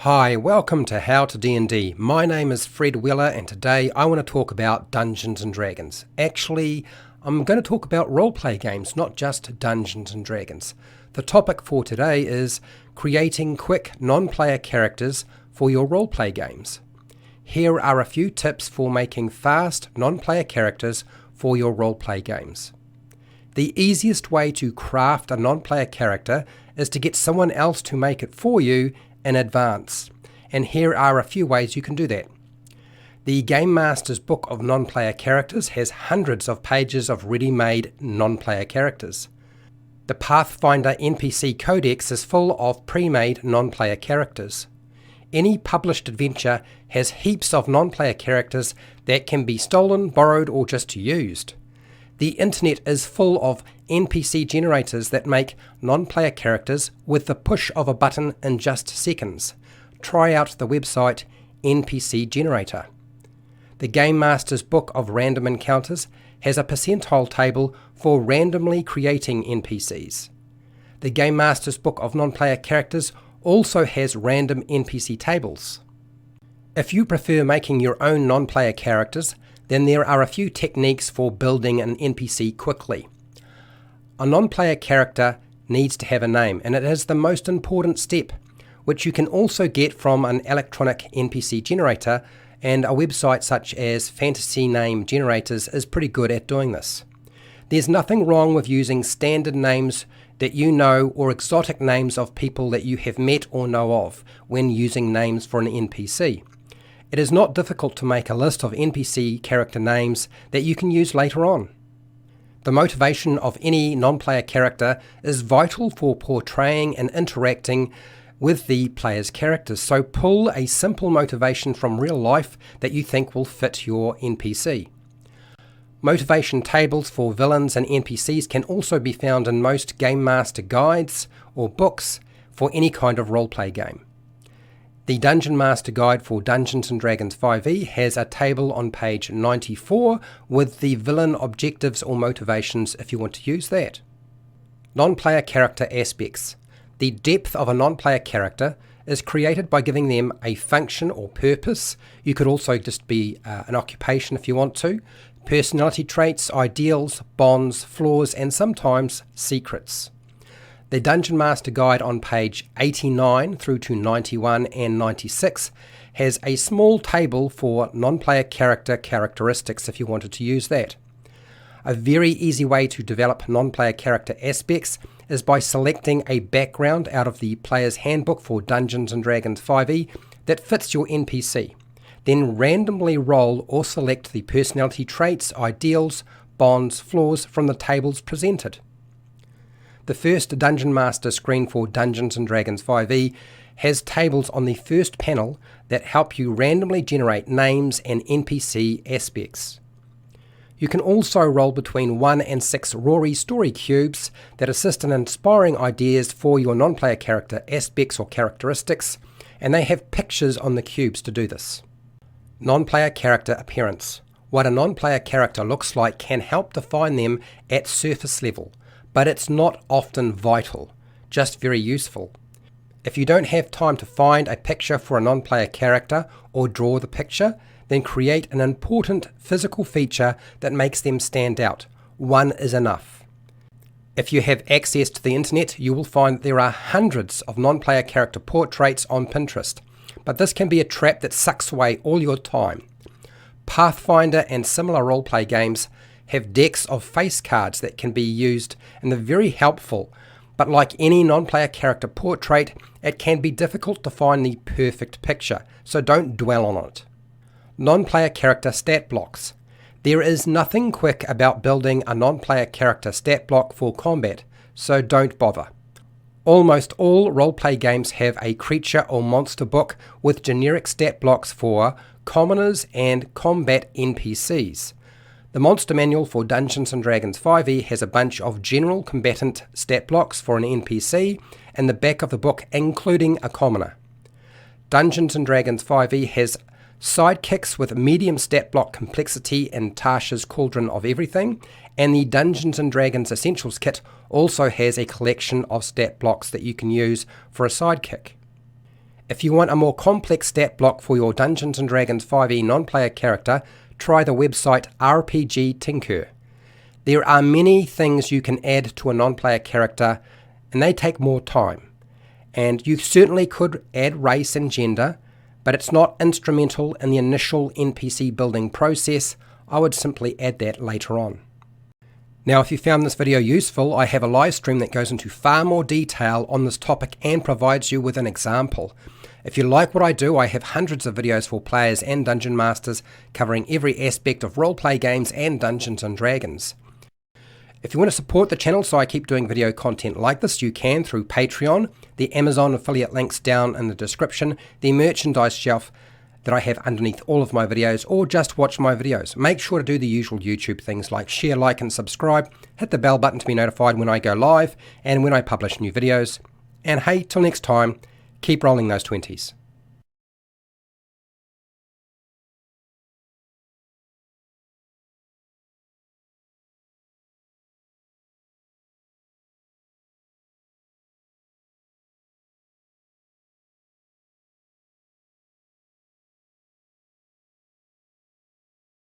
Hi, welcome to How to D&D. My name is Fred Weller and today I want to talk about Dungeons & Dragons. Actually, I'm going to talk about roleplay games, not just Dungeons & Dragons. The topic for today is creating quick non-player characters for your roleplay games. Here are a few tips for making fast non-player characters for your roleplay games. The easiest way to craft a non-player character is to get someone else to make it for you in advance, and here are a few ways you can do that. The Game Master's Book of Non-Player Characters has hundreds of pages of ready-made non-player characters. The Pathfinder NPC Codex is full of pre-made non-player characters. Any published adventure has heaps of non-player characters that can be stolen, borrowed, or just used. The internet is full of NPC generators that make non-player characters with the push of a button in just seconds. Try out the website NPC Generator. The Game Master's Book of Random Encounters has a percentile table for randomly creating NPCs. The Game Master's Book of Non-Player Characters also has random NPC tables. If you prefer making your own non-player characters, then there are a few techniques for building an NPC quickly. A non-player character needs to have a name, and it is the most important step, which you can also get from an electronic NPC generator, and a website such as Fantasy Name Generators is pretty good at doing this. There's nothing wrong with using standard names that you know or exotic names of people that you have met or know of when using names for an NPC. It is not difficult to make a list of NPC character names that you can use later on. The motivation of any non-player character is vital for portraying and interacting with the player's characters, so pull a simple motivation from real life that you think will fit your NPC. Motivation tables for villains and NPCs can also be found in most Game Master guides or books for any kind of roleplay game. The Dungeon Master Guide for Dungeons & Dragons 5e has a table on page 94 with the villain objectives or motivations if you want to use that. Non-player character aspects. The depth of a non-player character is created by giving them a function or purpose. You could also just be an occupation if you want to. Personality traits, ideals, bonds, flaws, and sometimes secrets. The Dungeon Master Guide on page 89 through to 91 and 96 has a small table for non-player character characteristics if you wanted to use that. A very easy way to develop non-player character aspects is by selecting a background out of the Player's Handbook for Dungeons & Dragons 5e that fits your NPC. Then randomly roll or select the personality traits, ideals, bonds, flaws from the tables presented. The first Dungeon Master screen for Dungeons & Dragons 5e has tables on the first panel that help you randomly generate names and NPC aspects. You can also roll between 1 and 6 Rory story cubes that assist in inspiring ideas for your non-player character aspects or characteristics, and they have pictures on the cubes to do this. Non-player character appearance. What a non-player character looks like can help define them at surface level, but it's not often vital, just very useful. If you don't have time to find a picture for a non-player character or draw the picture, then create an important physical feature that makes them stand out. One is enough. If you have access to the internet, you will find there are hundreds of non-player character portraits on Pinterest, but this can be a trap that sucks away all your time. Pathfinder and similar roleplay games have decks of face cards that can be used, and they're very helpful, but like any non-player character portrait, it can be difficult to find the perfect picture, so don't dwell on it. Non-player character stat blocks. There is nothing quick about building a non-player character stat block for combat, so don't bother. Almost all roleplay games have a creature or monster book with generic stat blocks for commoners and combat NPCs. The Monster Manual for Dungeons & Dragons 5e has a bunch of general combatant stat blocks for an NPC in the back of the book, including a commoner. Dungeons & Dragons 5e has sidekicks with medium stat block complexity in Tasha's Cauldron of Everything, and the Dungeons & Dragons Essentials kit also has a collection of stat blocks that you can use for a sidekick. If you want a more complex stat block for your Dungeons & Dragons 5e non-player character, try the website RPG Tinker. There are many things you can add to a non-player character, and they take more time. And you certainly could add race and gender, but it's not instrumental in the initial NPC building process. I would simply add that later on. Now, if you found this video useful, I have a live stream that goes into far more detail on this topic and provides you with an example. If you like what I do, I have hundreds of videos for players and dungeon masters covering every aspect of roleplay games and Dungeons & Dragons. If you want to support the channel so I keep doing video content like this, you can through Patreon, the Amazon affiliate links down in the description, the merchandise shelf that I have underneath all of my videos, or just watch my videos. Make sure to do the usual YouTube things like share, like and subscribe, hit the bell button to be notified when I go live and when I publish new videos. And hey, till next time, keep rolling those 20s.